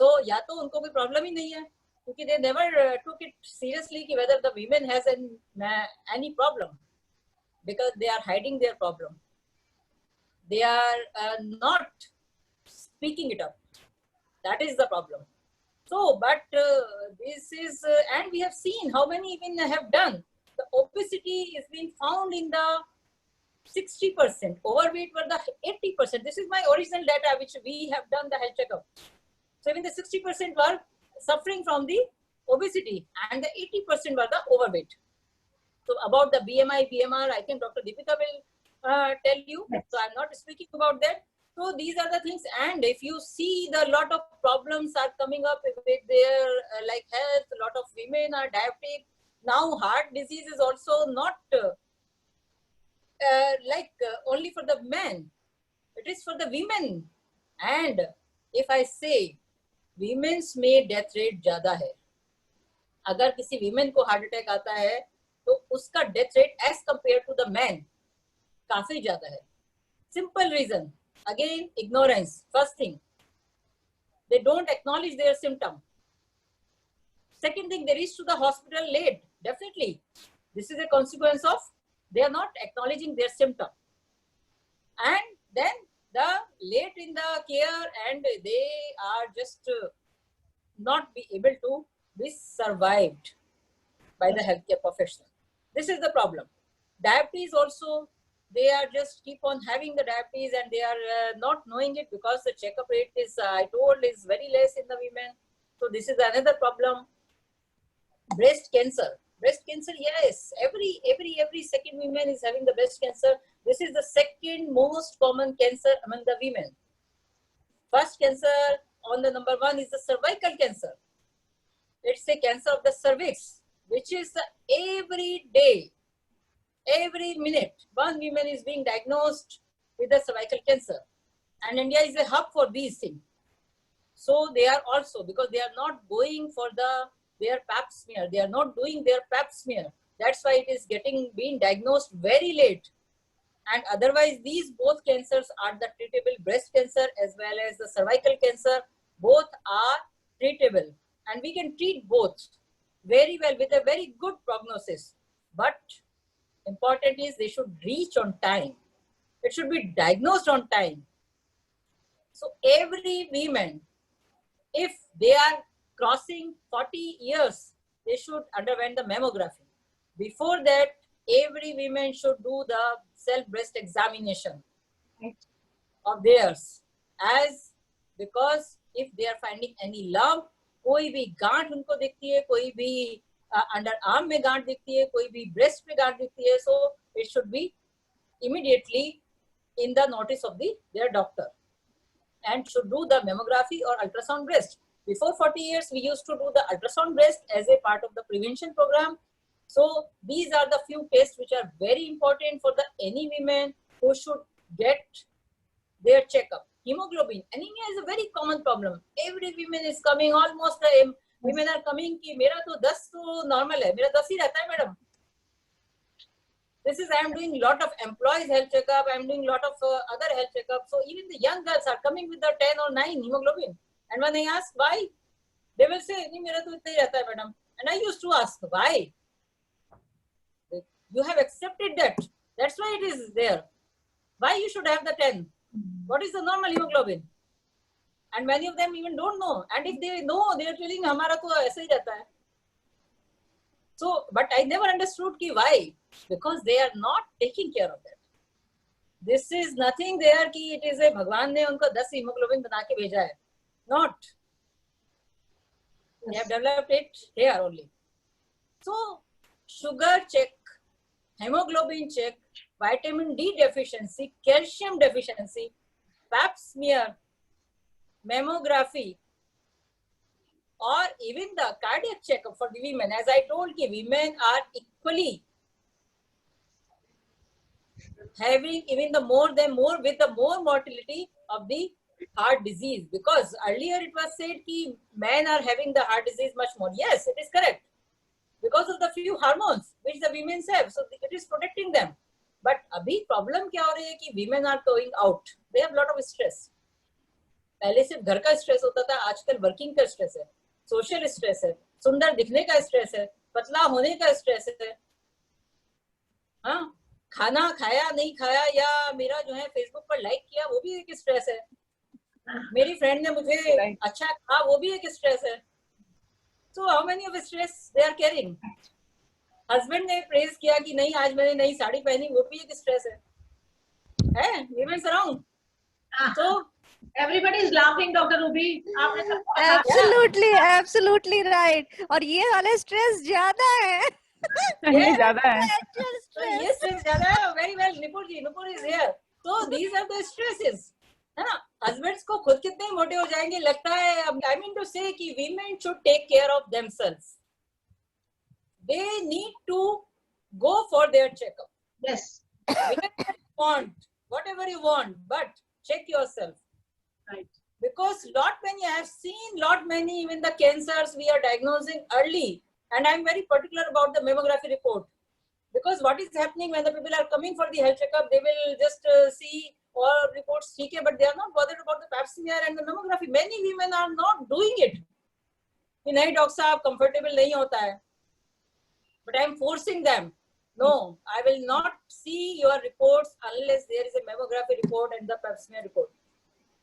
So या तो उनको कोई प्रॉब्लम ही नहीं है, क्योंकि they never took it seriously कि whether the women has any problem, because they are hiding their problem. They are not speaking it up. That is the problem. So, but this is, and we have seen how many women have done. The obesity is being found in the 60%, overweight were the 80%. This is my original data which we have done the health checkup. So even the 60% were suffering from the obesity and the 80% were the overweight. So about the BMI, BMR, I think Dr. Deepika will tell you. Yes. So I'm not speaking about that. So these are the things. And if you see, the lot of problems are coming up with their like health. A lot of women are diabetic. Now heart disease is also not only for the men. It is for the women. And if I say women's में death rate ज़्यादा है, अगर किसी women को heart attack आता है तो उसका death rate as compared to the man काफी ज़्यादा है. Simple reason, again ignorance. First thing, they don't acknowledge their symptom. Second thing, they reach to the hospital late. Definitely, this is a consequence of they are not acknowledging their symptom, and then the late in the care, and they are just not be able to be survived by the healthcare professional. This is the problem. Diabetes also, they are just keep on having the diabetes and they are not knowing it because the checkup rate is, I told, is very less in the women. So this is another problem. Breast cancer. Breast cancer, yes, every second woman is having the breast cancer. This is the second most common cancer among the women. First cancer on the number one is the cervical cancer. It's a cancer of the cervix, which is every day, every minute, one woman is being diagnosed with the cervical cancer. And India is a hub for these things. So they are also, because they are not going for their pap smear, they are not doing their pap smear. That's why it is being diagnosed very late. And otherwise, these both cancers are the treatable. Breast cancer as well as the cervical cancer, both are treatable. And we can treat both very well with a very good prognosis. But important is they should reach on time. It should be diagnosed on time. So every woman, if they are crossing 40 years, they should undergo the mammography. Before that, every woman should do the self-breast examination of theirs, because if they are finding any lump, कोई भी गांठ उनको दिखती है, कोई भी under arm में गांठ दिखती है, कोई भी ब्रेस्ट में गांठ दिखती है, so it should be immediately in the notice of their doctor and should do the mammography or ultrasound breast. Before 40 years, we used to do the ultrasound breast as a part of the prevention program. So these are the few tests which are very important for any women who should get their checkup. Hemoglobin, anemia is a very common problem. Every woman is coming, almost women are coming कि मेरा तो 10 तो normal है, मेरा 10 ही रहता है madam. This is, I am doing lot of employees health checkup, I am doing lot of other health checkup. So even the young girls are coming with the 10 or 9 hemoglobin. And when I ask why, they will say, नहीं मेरा तो इतना ही रहता है madam. And I used to ask why. You have accepted that. That's why it is there. Why you should have the 10? What is the normal hemoglobin? And many of them even don't know. And if they know, they are telling हमारा तो ऐसा ही रहता है. So, but I never understood कि why. Because they are not taking care of that. This is nothing there कि it is a भगवान ने उनको 10 hemoglobin बना के भेजा है. Not. They have developed it here only. So, sugar check, hemoglobin check, vitamin D deficiency, calcium deficiency, pap smear, mammography, or even the cardiac checkup for the women. As I told you, women are equally having even with the more mortality of the heart disease, because earlier it was said that men are having the heart disease much more. Yes, it is correct, because of the few hormones which the women have, so it is protecting them. But abhi problem kya ho rahi hai ki women are going out, they have a lot of stress. पहले सिर्फ घर का stress होता था, आजकल working का stress है, social stress है, सुंदर दिखने का स्ट्रेस है, पतला होने का स्ट्रेस है, हाँ, खाना खाया नहीं खाया या मेरा जो है फेसबुक पर लाइक किया वो भी एक स्ट्रेस है, मेरी फ्रेंड ने मुझे अच्छा कहा वो भी एक स्ट्रेस है. So how many of stress they are carrying? Husband ने प्रेज किया कि नहीं आज मैंने नई साड़ी पहनी, वो भी एक स्ट्रेस है women's around. So everybody is laughing, Dr. Ruby. Absolutely, absolutely right. और ये वाला स्ट्रेस ज्यादा है. ये ज्यादा है. ये स्ट्रेस ज्यादा है. Very well, Nupur is here. So these are the stresses. है ना. हस्बैंड्स को खुद कितने मोटे हो जाएंगे लगता है. I mean to say कि women should take care of themselves. They need to go for their checkup. Yes. Whatever you want, whatever you want, but check yourself. Right. Because lot many, I have seen lot many, even the cancers we are diagnosing early. And I'm very particular about the mammography report. Because what is happening when the people are coming for the health checkup, they will just see all reports, but they are not bothered about the pap smear and the mammography. Many women are not doing it. नहीं doctor साहब comfortable नहीं होता है. But I am forcing them. No, I will not see your reports unless there is a mammography report and the pap smear report.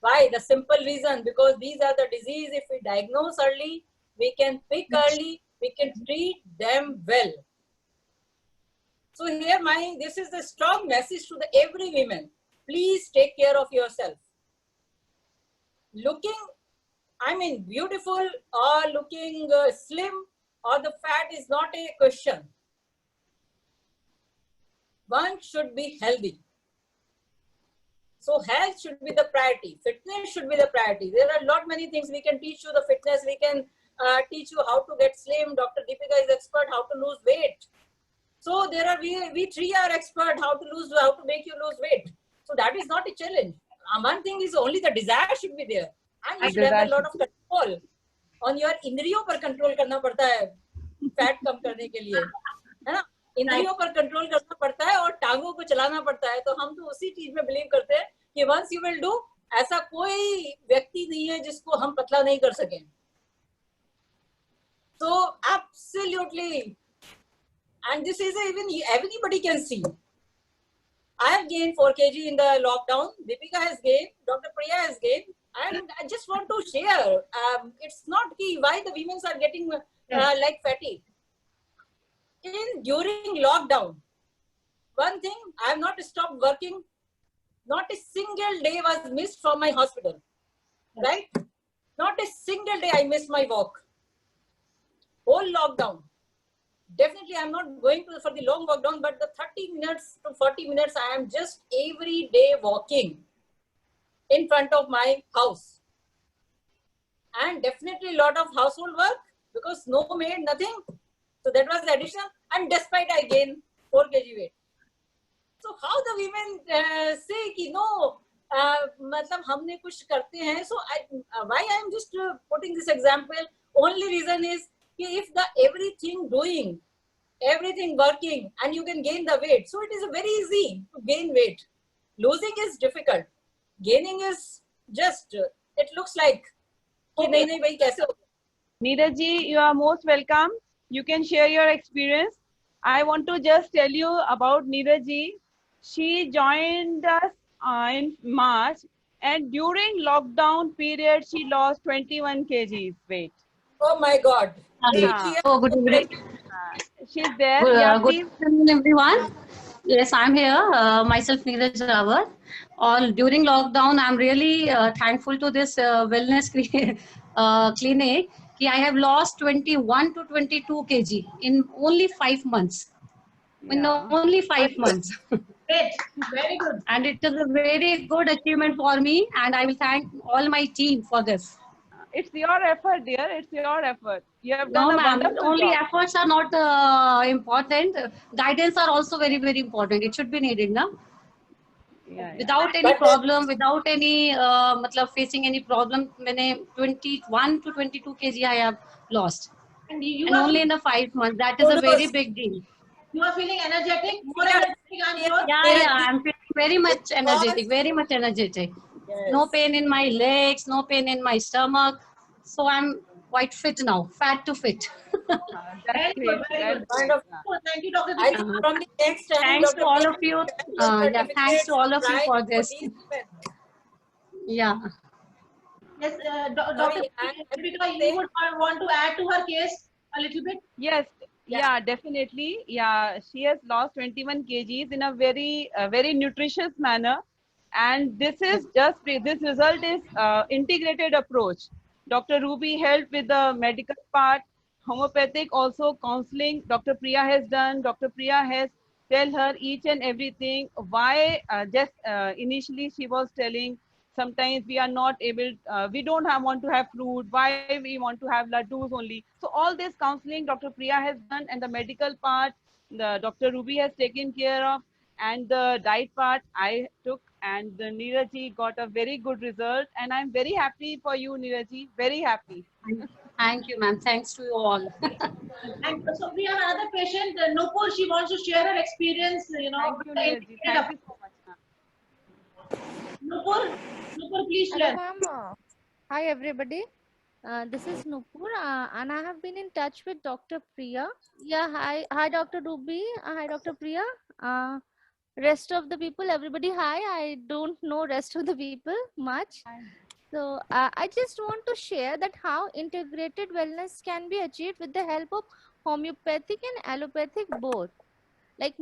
Why? The simple reason, because these are the disease. If we diagnose early, we can pick early, we can treat them well. So here this is a strong message to every woman. Please take care of yourself. Looking, I mean, beautiful or looking slim or the fat is not a question. One should be healthy. So health should be the priority. Fitness should be the priority. There are lot many things we can teach you the fitness. We can teach you how to get slim. Dr. Deepika is expert how to lose weight. So there are we three are expert how to make you lose weight. So that is not a challenge. One thing is only the desire should be there, and you should have a lot of control on your इंद्रियों पर control करना पड़ता है fat कम करने के लिए, है ना. इंद्रियों पर कंट्रोल करना पड़ता है और टांगों को चलाना पड़ता है. तो हम तो उसी चीज में बिलीव करते हैं कि once you will do, ऐसा कोई व्यक्ति नहीं है जिसको हम पतला नहीं कर सकें. So absolutely, and this is even everybody can see. I have gained 4 kg in the lockdown. Deepika has gained. Dr. Priya has gained. And I just want to share. It's not key why the women are getting like fatty. During lockdown, one thing, I have not stopped working. Not a single day was missed from my hospital. Right? Not a single day I missed my walk. Whole lockdown. Definitely, I'm not going for the long walk down, but the 30 minutes to 40 minutes, I am just every day walking in front of my house. And definitely a lot of household work because no maid, nothing. So that was the additional. And despite I gained 4 kg weight. So how the women say कि no, मतलब हमने कुछ करते हैं. So why I am just putting this example? Only reason is if the everything doing, everything working, and you can gain the weight. So it is very easy to gain weight. Losing is difficult. Gaining is just, it looks like कि नहीं भाई कैसे हो. Neeraj ji, you are most welcome. You can share your experience. I want to just tell you about Neeraj ji. She joined us in March, and during lockdown period, she lost 21 kgs weight. Oh my God. Oh, good evening. She's there. Good evening, everyone. Yes, I'm here. Myself, Neeraj Rawat. All during lockdown, I'm really thankful to this wellness clinic. I have lost 21 to 22 kg in only 5 months. In only 5 months. Great, very good. And it is a very good achievement for me, and I will thank all my team for this. It's your effort, dear. It's your effort. You have done No, a ma'am. wonderful Only job. efforts are not important. Guidance are also very, very important. It should be needed, no? Yeah. Without any problem, without any facing any problem, मैंने 21 to 22 kg I have lost, And and only in the 5 months. That is a very big deal. You are feeling energetic, more energetic, I'm sure. Yeah, I'm feeling very much energetic, very much energetic. No Yes. pain in my legs, no pain in my stomach. So I'm quite fit now, fat to fit. That's Very good, great. very good. That's great. Wonderful. Oh, thank you, Dr. I Ruby. think from the next time, Thanks to Dr. all Priya of you. will have those Yeah, thanks to certificates all of you trying for for this. these women. Yeah. Yes, Dr. Sorry, Deepika, you say, would want to add to her case a little bit? Yes, yeah, yeah, definitely. Yeah, she has lost 21 kgs in a very nutritious manner. And this result is integrated approach. Dr. Ruby helped with the medical part, homeopathic also counseling. Dr. Priya has done. Dr. Priya has tell her each and everything. Why just initially she was telling sometimes we are not able, we don't have, want to have fruit. Why we want to have laddus only? So all this counseling Dr. Priya has done, and the medical part, the Dr. Ruby has taken care of, and the diet part I took, and the Neeraji got a very good result, and I'm very happy for you, Neeraji. Very happy. Thank you, ma'am. Thanks to you all. And so we have another patient, Nupur. She wants to share her experience, Thank with you, the Neeraji. integrated Thank approach. you so much, ma'am. Nupur, Nupur, please Hello, share. ma'am. Hi, everybody. This is Nupur, and I have been in touch with Dr. Priya. Yeah, hi, Dr. Ruby. Hi, Dr. Priya. Uh, rest of the people, everybody, hi. I don't know rest of the people much. So I just want to share that how integrated wellness can be achieved with the help of homeopathic and allopathic both. Like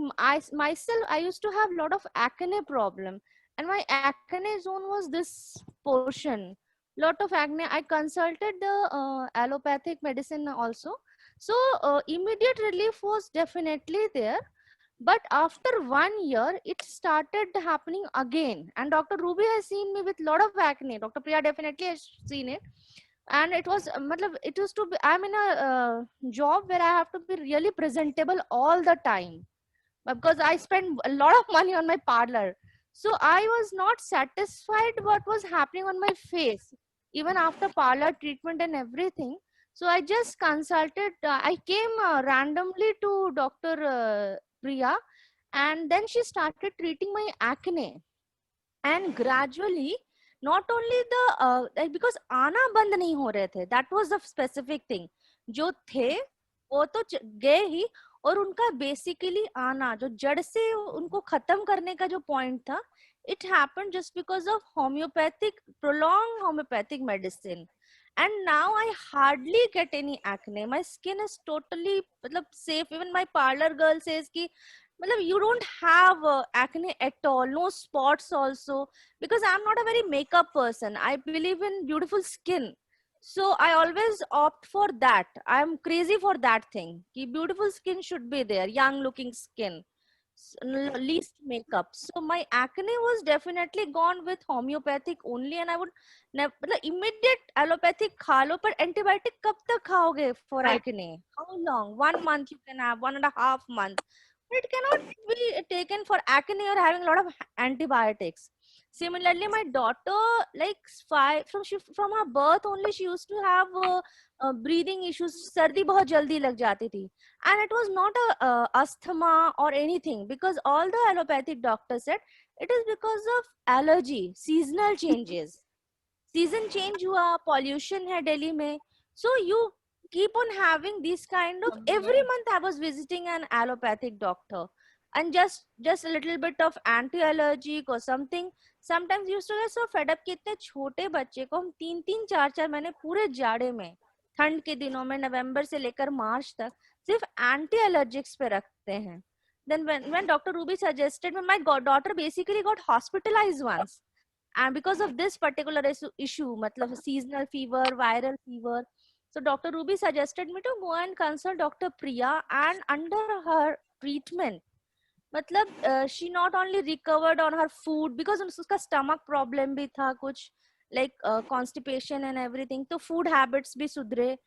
myself, I used to have a lot of acne problem, and my acne zone was this portion. Lot of acne. I consulted the allopathic medicine also. So immediate relief was definitely there, but after 1 year it started happening again, and Dr. Ruby has seen me with lot of acne. Dr. Priya definitely has seen it. And it was it used to be, I'm in a job where I have to be really presentable all the time, because I spend a lot of money on my parlor. So I was not satisfied what was happening on my face, even after parlor treatment and everything. So I just consulted. I came randomly to Dr. Priya, and then she started treating my acne. And gradually, not only the like, because आना बंद नहीं हो रहे थे, that was the specific thing. जो थे वो तो गए ही, और उनका बेसिकली आना, जो जड़ से उनको खत्म करने का जो पॉइंट था, it happened just because of homeopathic, prolonged homeopathic medicine. And now I hardly get any acne. My skin is totally मतलब safe. Even my parlor girl says कि मतलब you don't have acne at all, no spots also, because I'm not a very makeup person. I believe in beautiful skin. So I always opt for that. I'm crazy for that thing. कि beautiful skin should be there, young looking skin, least makeup. So my acne was definitely gone with homeopathic only, and I would never, मतलब immediate allopathic खा लो, पर antibiotic कब तक खाओगे for Right. acne? How long? 1 month you can have, 1.5 months. It cannot be taken for acne or having a lot of antibiotics. Similarly, my daughter, like from her birth only, she used to have breathing issues. सर्दी बहुत जल्दी लग जाती थी, and it was not a asthma or anything, because all the allopathic doctors said it is because of allergy, seasonal changes. Season change हुआ, pollution है दिल्ली में, so you keep on having this kind of, every month I was visiting an allopathic doctor, and just a little bit of anti-allergic or something. Sometimes used to get so fed up कि इतने छोटे बच्चे को हम 3-3 4-4 महीने पूरे जाड़े में, ठंड के दिनों में, नवंबर से लेकर मार्च तक सिर्फ एंटी एलर्जिक्स पे रखते हैं. Then when Dr. Ruby suggested, when my daughter basically got hospitalized once, and because of this particular issue, matlab seasonal fever, viral fever, so Dr. Ruby suggested me to go and consult Dr. Priya, and under her treatment, matlab she not only recovered on her food, because uska stomach problem bhi tha kuch, like constipation and everything, तो food habits भी सुधरे,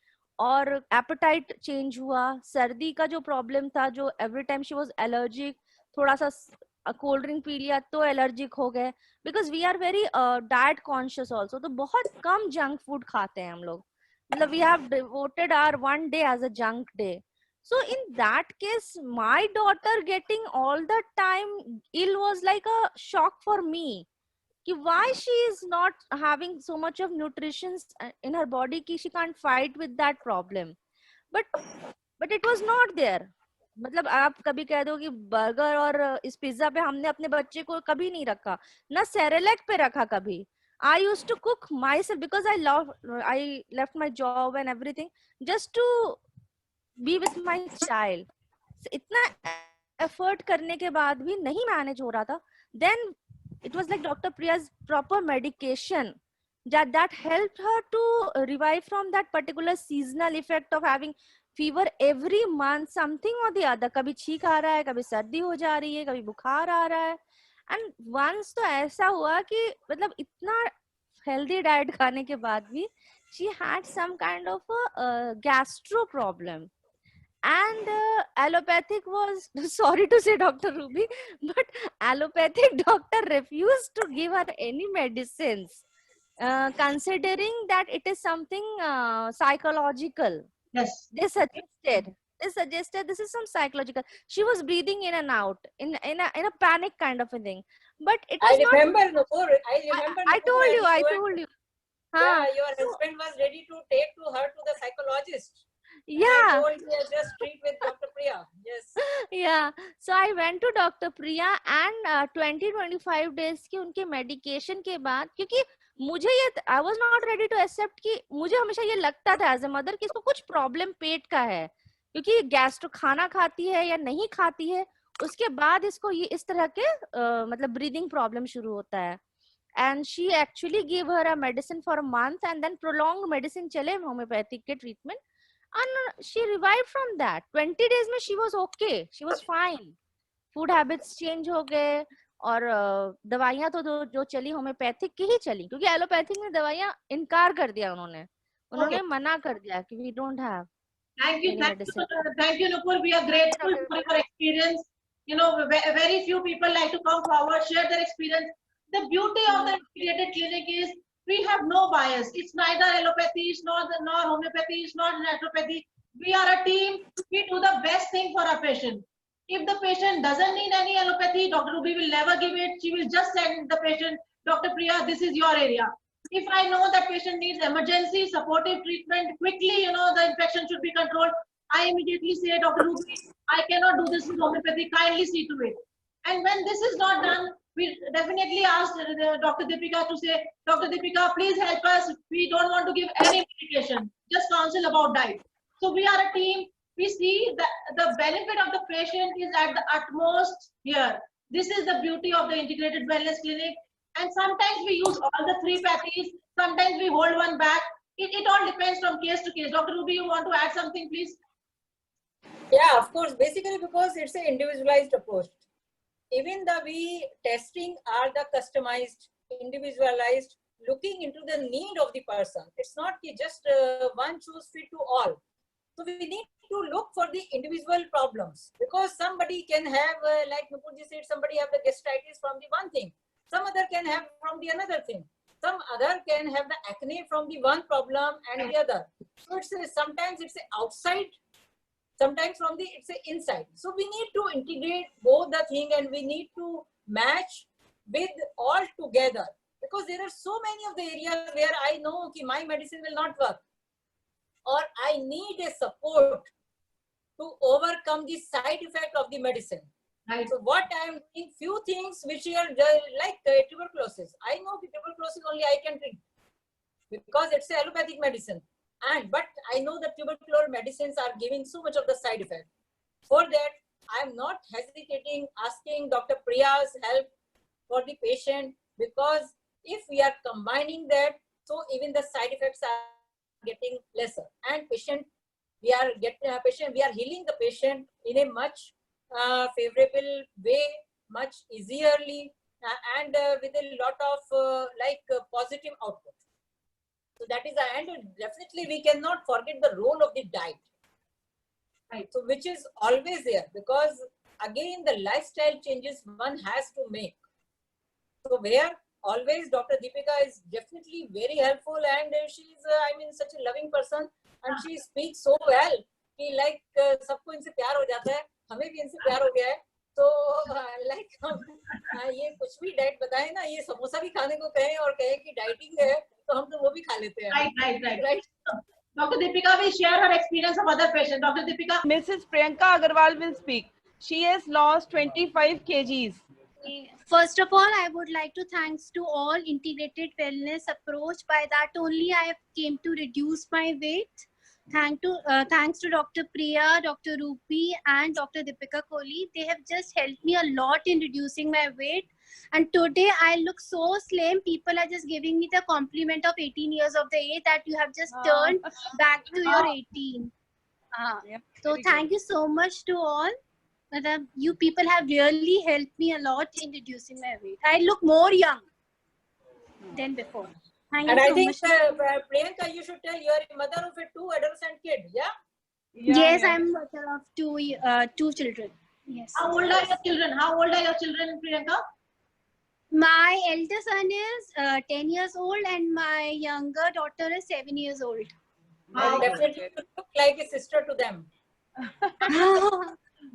और appetite change हुआ. सर्दी का जो problem था, जो every time she was allergic, थोड़ा सा कोल्ड ड्रिंक पी लिया तो एलर्जिक हो गए, because we are very diet conscious also. तो बहुत कम जंक फूड खाते हैं हम लोग, मतलब we have devoted our one day as a junk day. So in that case, my daughter getting all the time ill was like a shock for me. कि why she is not having so much of nutrition in her body कि she can't fight with that problem. But it was not there. मतलब आप कभी कह दो कि burger और इस पिज्जा पे हमने अपने बच्चे को कभी नहीं रखा, ना सेरेलैक पे रखा कभी. I used to cook myself because I left my job and everything just to be with my child. इतना एफर्ट करने के बाद भी नहीं मैनेज हो रहा था. Then it was like Dr. Priya's proper medication that helped her to revive from that particular seasonal effect of having fever every month, something or the other. कभी छींक आ रहा है, कभी सर्दी हो जा रही है, कभी बुखार आ रहा है. And once तो ऐसा हुआ कि मतलब इतना healthy diet खाने के बाद भी she had some kind of a gastro problem. And allopathic was sorry to say Dr. Ruby, but allopathic doctor refused to give her any medicines, considering that it is something psychological. Yes. They suggested this is some psychological. She was breathing in and out in a panic kind of a thing, but it was I not. remember, Nupur. I remember. I Nupur, told when you. I were- told you. Yeah, Huh. your husband was ready to take to her to the psychologist. Yeah. I told you just treat with Dr. Priya. Yes. Yeah, so I went to Dr. Priya and 20-25 days की उनके medication के बाद, क्योंकि मुझे ये I was not ready to accept कि मुझे हमेशा ये लगता था as a mother कि इसको कुछ problem पेट का है, क्योंकि गैस्ट्रो खाना खाती है या नहीं खाती है, उसके बाद इसको ये इस तरह के मतलब breathing problem शुरू होता है. And she actually gave her a medicine for a month and then prolonged medicine चले homeopathic के treatment. And she revived from that. 20 days में she was okay, she was fine. Food habits change हो गए और दवाइयाँ तो जो चली होम्योपैथिक की ही चली, क्योंकि एलोपैथिक में दवाइयाँ इनकार कर दिया उन्होंने मना कर दिया कि we don't have Thank you, any thank medicine. you, thank you, Nupur. We are grateful for your experience. You know, very few people like to come forward, share their experience. The beauty of the integrated clinic is we have no bias. It's neither allopathy, it's nor homeopathy, it's not naturopathy. We are a team. We do the best thing for our patient. If the patient doesn't need any allopathy, Dr. Ruby will never give it. She will just send the patient, Dr. Priya, this is your area. If I know that patient needs emergency supportive treatment quickly, you know, the infection should be controlled, I immediately say, Dr. Ruby, I cannot do this with homeopathy, kindly see to it. And when this is not done, we definitely ask Dr. Deepika to say, Dr. Deepika, please help us. We don't want to give any medication, just counsel about diet. So we are a team. We see that the benefit of the patient is at the utmost here. This is the beauty of the integrated wellness clinic. And sometimes we use all the three pathies. Sometimes we hold one back. It all depends from case to case. Dr. Ruby, you want to add something, please? Yeah, of course. Basically, because it's an individualized approach. Even the way testing are the customized, individualized, looking into the need of the person. It's not just one choose fit to all. So we need to look for the individual problems, because somebody can have, like Nupurji said, somebody have the gastritis from the one thing. Some other can have from the another thing. Some other can have the acne from the one problem and the other. So sometimes it's outside, sometimes from the it's inside. So we need to integrate both the thing and we need to match with all together, because there are so many of the areas where I know that my medicine will not work, or I need a support to overcome the side effect of the medicine. Right. So what I am doing, few things which are like tuberculosis. I know tuberculosis only I can treat because it's a allopathic medicine. But I know that tubercular medicines are giving so much of the side effect. For that, I am not hesitating asking Dr. Priya's help for the patient, because if we are combining that, so even the side effects are getting lesser. And we are healing the patient in a much favorable way, much easierly, and with a lot of positive output. So that is, and definitely we cannot forget the role of the diet, right? So which is always there, because again the lifestyle changes one has to make. So where always Dr. Deepika is definitely very helpful, and she's such a loving person, and she speaks so well कि like सबको इनसे प्यार हो जाता है, हमें भी इनसे प्यार हो गया है. तो लाइक हम ये कुछ भी डाइट बताएं ना, ये समोसा भी खाने को कहें और कहें कि डाइटिंग है, तो हम तो वो भी खा लेते हैं. Right. Dr. Deepika will share her experience of other patients. Dr. Deepika. Mrs. Priyanka Agarwal will speak. She has lost 25 kgs. First of all, I would like to thanks to all integrated wellness approach. By that only I came to reduce my weight. Thanks to Dr. Priya, Dr. Rupi and Dr. Deepika Kohli. They have just helped me a lot in reducing my weight. And today I look so slim. People are just giving me the compliment of 18 years of the age that you have just turned back to your 18. Yep, So very thank you so much to all. You people have really helped me a lot in reducing my weight. I look more young than before. Thank you And I so think much. Priyanka, you should tell you are a mother of a 2 adolescent kid. Yeah. Yes, yeah. I'm mother of two children. Yes. How old are your children? How old are your children, Priyanka? My elder son is 10 years old and my younger daughter is 7 years old. And Very definitely you look like a sister to them.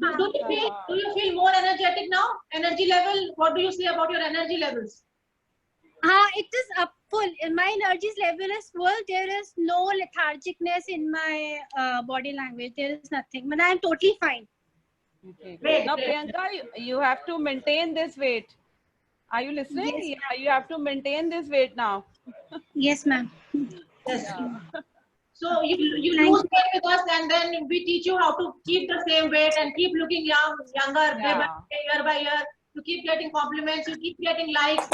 Do you feel more energetic now? Energy level? What do you say about your energy levels? It is up full. My energy level is full. There is no lethargicness in my body language. There is nothing. But I'm totally fine. Okay. Great, Now, great. Priyanka, you have to maintain this weight. Are you listening? Yes, Yeah, you have to maintain this weight now. Yes, ma'am. Yes. Yeah. So you Thank lose weight with us, and then we teach you how to keep the same weight and keep looking younger day by Yeah. day, year by year. You keep getting compliments. You keep getting likes.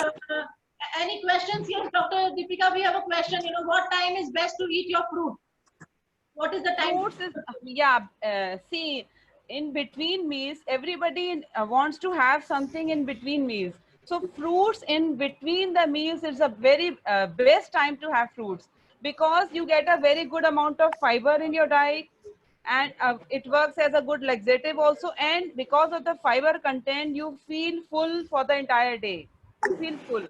Any questions? Yes, Dr. Deepika, we have a question. You know, what time is best to eat your fruit? What is the time? Fruits is, yeah, see, in between meals, everybody wants to have something in between meals. So fruits in between the meals is a very best time to have fruits, because you get a very good amount of fiber in your diet, and it works as a good laxative also, and because of the fiber content, you feel full for the entire day. You feel full.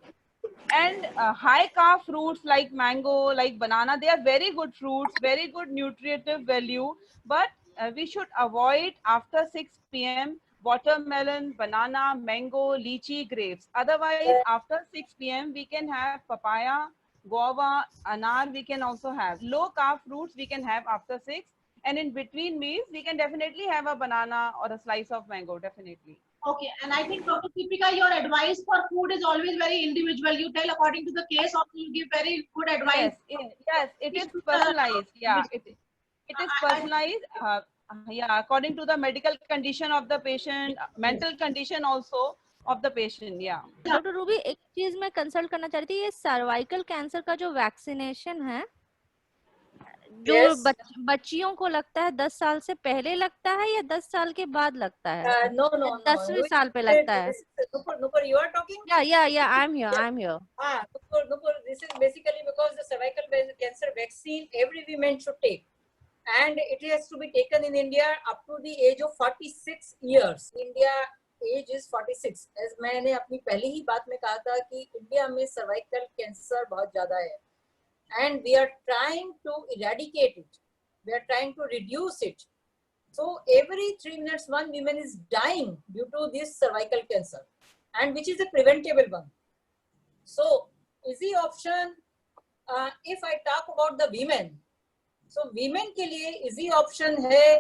And high carb fruits like mango, like banana, they are very good fruits, very good nutritive value, but we should avoid after 6 p.m. watermelon, banana, mango, lychee, grapes. Otherwise, after 6 p.m. we can have papaya, guava, anar, we can also have. Low carb fruits we can have after 6, and in between meals we can definitely have a banana or a slice of mango, definitely. Okay, and I think Dr. Deepika, your advice for food is always very individual. You tell according to the case, or you give very good advice. Yes, it is personalized. Yeah, it is personalized. Yeah, according to the medical condition of the patient, mental condition also of the patient. Yeah. Doctor Ruby, एक चीज मैं consult करना चाह रही थी, ये cervical cancer का जो वैक्सीनेशन है, जो Yes. बच्चियों को लगता है 10 साल से पहले लगता है या 10 साल के बाद लगता है? No. 10वें साल पे लगता है? Nupur, you are talking? Yeah, I'm here. Nupur, this is basically because the cervical cancer vaccine every woman should take, and it has to be taken in India up to the age of 46 years. India age is 46. As मैंने अपनी पहली ही बात में कहा था कि India में cervical cancer बहुत ज्यादा है, and we are trying to eradicate it. We are trying to reduce it. So every 3 minutes, one woman is dying due to this cervical cancer, and which is a preventable one. So easy option. If I talk about the women, so women के लिए easy option है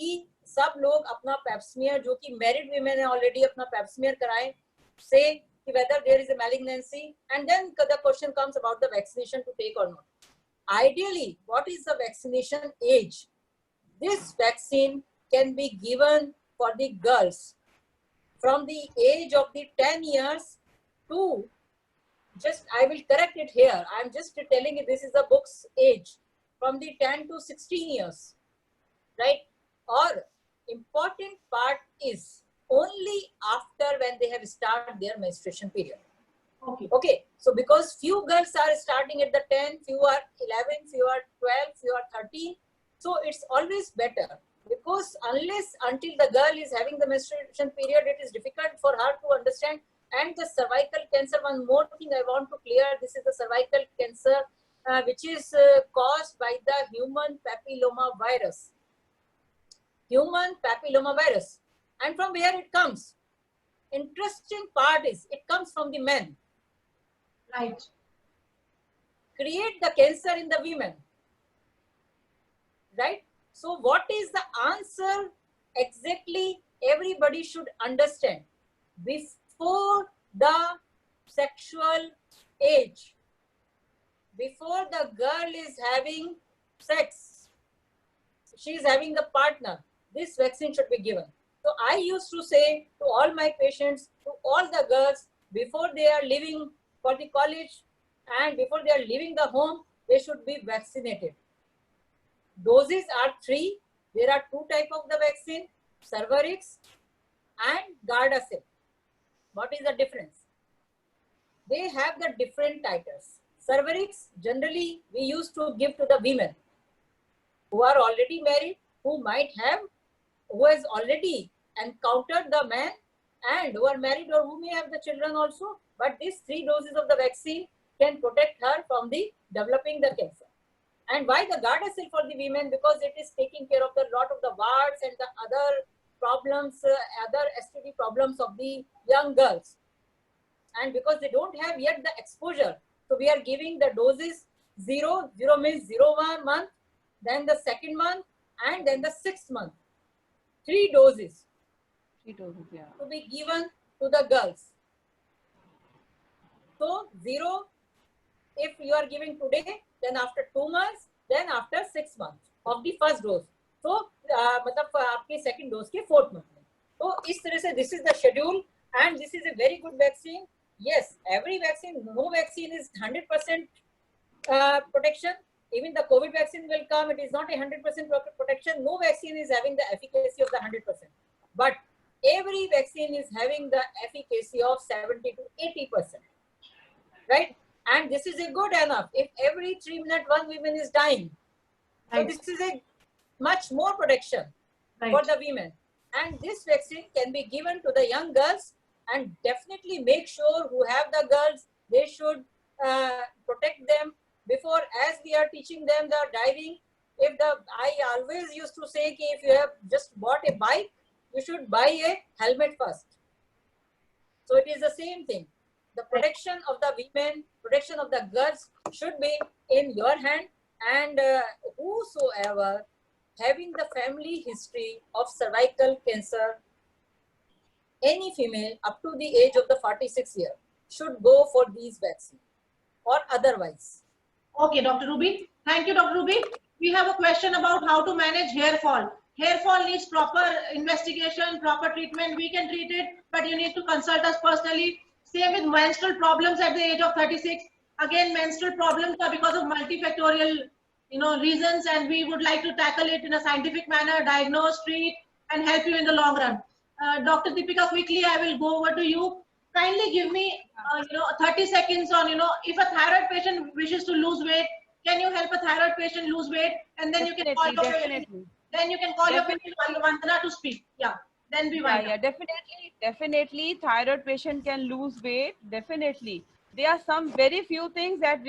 कि सब लोग अपना pap smear, जो कि married women है already, अपना pap smear कराएं, say whether there is a malignancy, and then the question comes about the vaccination to take or not. Ideally, what is the vaccination age? This vaccine can be given for the girls from the age of the 10 years to, just I will correct it here, I'm just telling you this is the book's age, from the 10 to 16 years, right? Or important part is only after when they have started their menstruation period. Okay, so because few girls are starting at the 10, few are 11, few are 12, few are 13, so it's always better, because until the girl is having the menstruation period, it is difficult for her to understand. And the cervical cancer, one more thing I want to clear, this is the cervical cancer which is caused by the human papilloma virus. Human papilloma virus. And from where it comes? Interesting part is it comes from the men. Right. Create the cancer in the women. Right? So what is the answer? Exactly, everybody should understand. Before the sexual age, before the girl is having sex, she is having the partner, this vaccine should be given. So I used to say to all my patients, to all the girls, before they are leaving for the college and before they are leaving the home, they should be vaccinated. Doses are 3. There are 2 types of the vaccine, Cervarix and Gardasil. What is the difference? They have the different titers. Cervarix, generally, we used to give to the women who are already married, who has already encountered the man and who are married or who may have the children also. But these 3 doses of the vaccine can protect her from the developing the cancer. And why the Gardasil for the women? Because it is taking care of the lot of the warts and the other problems, other STD problems of the young girls. And because they don't have yet the exposure, so we are giving the doses 0 means 1 month, then the 2nd month, and then the 6th month. 3 doses. 3 doses, yeah. To be given to the girls. So 0, if you are giving today, then after 2 months, then after 6 months of the first dose. So मतलब आपके second dose के 4th month में. तो इस तरह से this is the schedule and this is a very good vaccine. Yes, every vaccine, no vaccine is 100% protection. Even the COVID vaccine will come, it is not a 100% protection. No vaccine is having the efficacy of the 100%. But every vaccine is having the efficacy of 70 to 80%. Right? And this is a good enough. If every 3 minutes one woman is dying, Right. so this is a much more protection for the women. And this vaccine can be given to the young girls, and definitely make sure who have the girls, they should protect them before, as we are teaching them the driving. I always used to say, if you have just bought a bike, you should buy a helmet first. So it is the same thing. The protection of the women, protection of the girls should be in your hand. And whosoever having the family history of cervical cancer, any female up to the age of the 46 year should go for these vaccines or otherwise. Okay, Dr. Ruby. Thank you, Dr. Ruby. We have a question about how to manage hair fall. Hair fall needs proper investigation, proper treatment. We can treat it, but you need to consult us personally. Same with menstrual problems at the age of 36. Again, menstrual problems are because of multifactorial, reasons, and we would like to tackle it in a scientific manner, diagnose, treat, and help you in the long run. Dr. Deepika, quickly, I will go over to you. Kindly give me, 30 seconds on, if a thyroid patient wishes to lose weight, can you help a thyroid patient lose weight? And then you can call your patient. Then you can call your patient Vandana to speak. Yeah. Then we wind up. Definitely, thyroid patient can lose weight. Definitely, there are some very few things that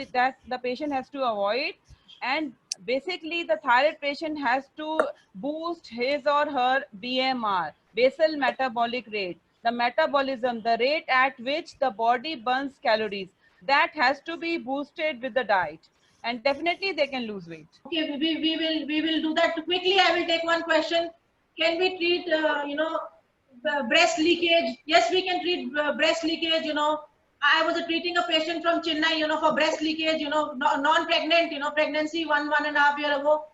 the patient has to avoid, and basically the thyroid patient has to boost his or her BMR, basal metabolic rate, the metabolism, the rate at which the body burns calories. That has to be boosted with the diet, and definitely they can lose weight. Okay, we will do that quickly. I will take one question. Can we treat breast leakage? Yes, we can treat breast leakage. I was treating a patient from Chennai, for breast leakage. Non-pregnant. Pregnancy 1.5 years ago.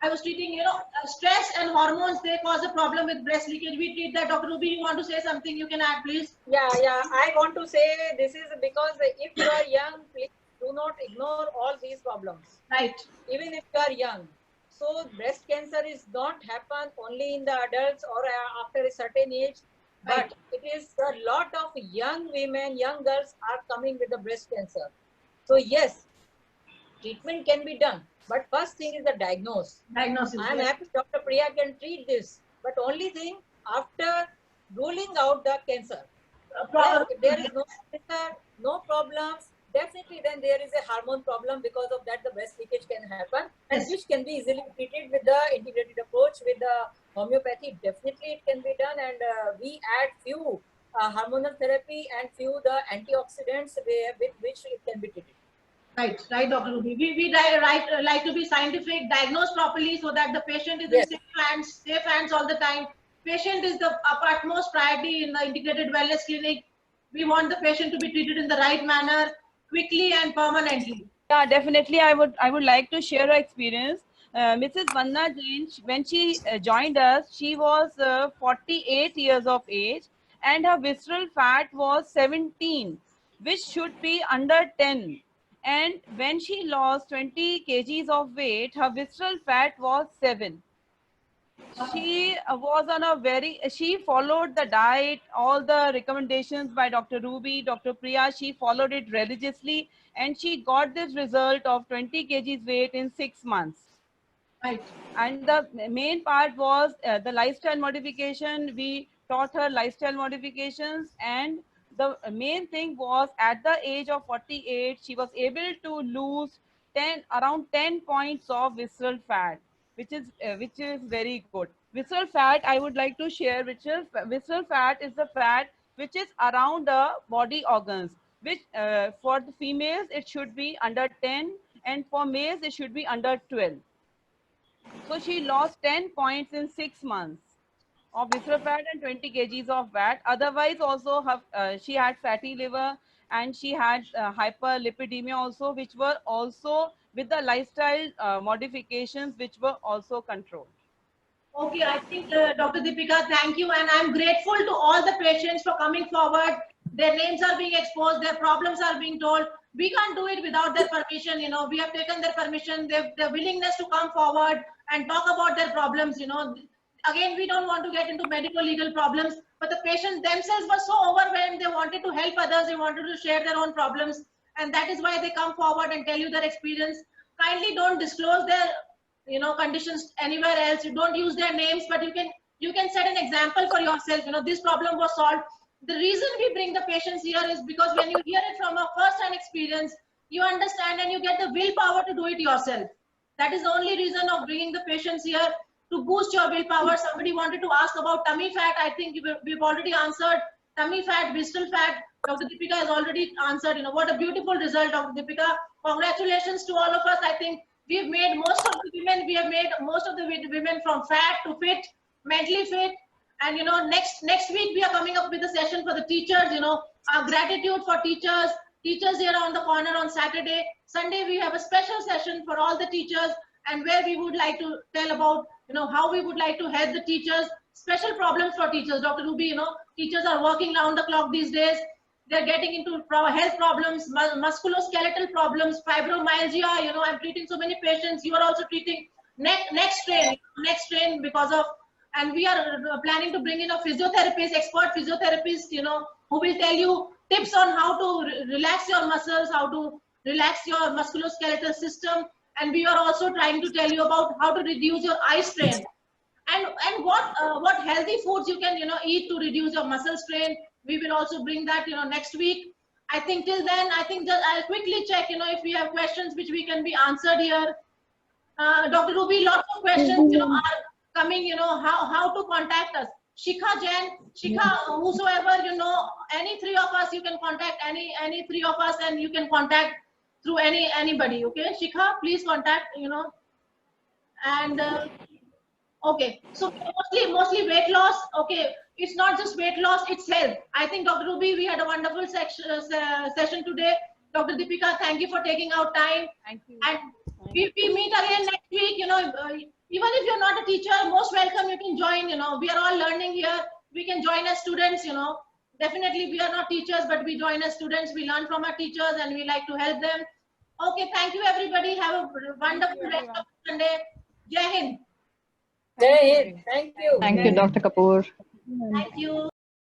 I was treating, stress and hormones. They cause a problem with breast leakage. We treat that. Dr. Ruby, you want to say something? You can add, please. Yeah. I want to say this is because if you are young, please do not ignore all these problems. Right. Even if you are young. So breast cancer is not happen only in the adults or after a certain age, Right. but it is a lot of young women, young girls are coming with the breast cancer. So yes, treatment can be done, but first thing is the diagnosis. I am happy Dr. Priya can treat this, but only thing after ruling out the cancer. If there is no cancer, no problems, definitely then there is a hormone problem. Because of that, the breast leakage can happen, and Yes. which can be easily treated with the integrated approach with the homeopathy. Definitely it can be done, and we add few hormonal therapy and few the antioxidants with which it can be treated. Right, Dr. Ruby. We like to be scientific, diagnose properly so that the patient is Yes. in safe hands all the time. Patient is the utmost priority in the integrated wellness clinic. We want the patient to be treated in the right manner, quickly and permanently. Yeah, definitely. I would like to share her experience. Mrs. Vanna Jain, when she joined us, she was 48 years of age, and her visceral fat was 17, which should be under 10. And when she lost 20 kgs of weight, her visceral fat was 7. She was on a she followed the diet, all the recommendations by Dr. Ruby, Dr. Priya. She followed it religiously, and she got this result of 20 kgs weight in 6 months. Right. And the main part was the lifestyle modification. We taught her lifestyle modifications, and the main thing was at the age of 48, she was able to lose around 10 points of visceral fat, which is very good. Visceral fat, I would like to share, which is visceral fat is the fat which is around the body organs, which for the females it should be under 10, and for males it should be under 12. So she lost 10 points in 6 months of visceral fat and 20 kgs of fat. Otherwise, also she had fatty liver, and she had hyperlipidemia also, which were also with the lifestyle modifications, which were also controlled. Okay, I think Dr. Deepika, thank you, and I'm grateful to all the patients for coming forward. Their names are being exposed, their problems are being told. We can't do it without their permission. We have taken their permission, their willingness to come forward and talk about their problems. Again, we don't want to get into medical legal problems, but the patients themselves were so overwhelmed. They wanted to help others, they wanted to share their own problems, and that is why they come forward and tell you their experience. Kindly don't disclose their conditions anywhere else. You don't use their names, but you can set an example for yourself. This problem was solved. The reason we bring the patients here is because when you hear it from a first-hand experience, you understand and you get the willpower to do it yourself. That is the only reason of bringing the patients here, to boost your willpower. Somebody wanted to ask about tummy fat. I think we've already answered tummy fat, visceral fat. Dr. Deepika has already answered. What a beautiful result, Dr. Deepika. Congratulations to all of us. I think we have made most of the women from fat to fit, mentally fit. And next week we are coming up with a session for the teachers. Our gratitude for teachers here on the corner on Saturday. Sunday we have a special session for all the teachers, and where we would like to tell about how we would like to help the teachers. Special problems for teachers, Dr. Ruby. Teachers are working round the clock these days. They're getting into health problems, musculoskeletal problems, fibromyalgia. I'm treating so many patients. You are also treating neck strain because of, and we are planning to bring in a physiotherapist, expert physiotherapist, who will tell you tips on how to relax your muscles, how to relax your musculoskeletal system. And we are also trying to tell you about how to reduce your eye strain, and what healthy foods you can eat to reduce your muscle strain. We will also bring that next week. I think till then, I think just I'll quickly check if we have questions which we can be answered here. Dr. Ruby, lots of questions are coming. How to contact us. Shikha Jain, Shikha, whosoever any three of us, you can contact any three of us, and you can contact through anybody. Okay, Shikha, please contact. And okay, so mostly weight loss. Okay, it's not just weight loss, it's health. I think, Dr. Ruby, we had a wonderful session today. Dr. Deepika, thank you for taking out time. Thank you. And we meet again next week. Even if you're not a teacher, most welcome. You can join. We are all learning here. We can join as students. Definitely we are not teachers, but we join as students. We learn from our teachers, and we like to help them. Okay, thank you, everybody. Have a wonderful rest of Sunday. Jai Hind. Jai Hind. Thank you. Thank you, Dr. Kapoor. Thank you.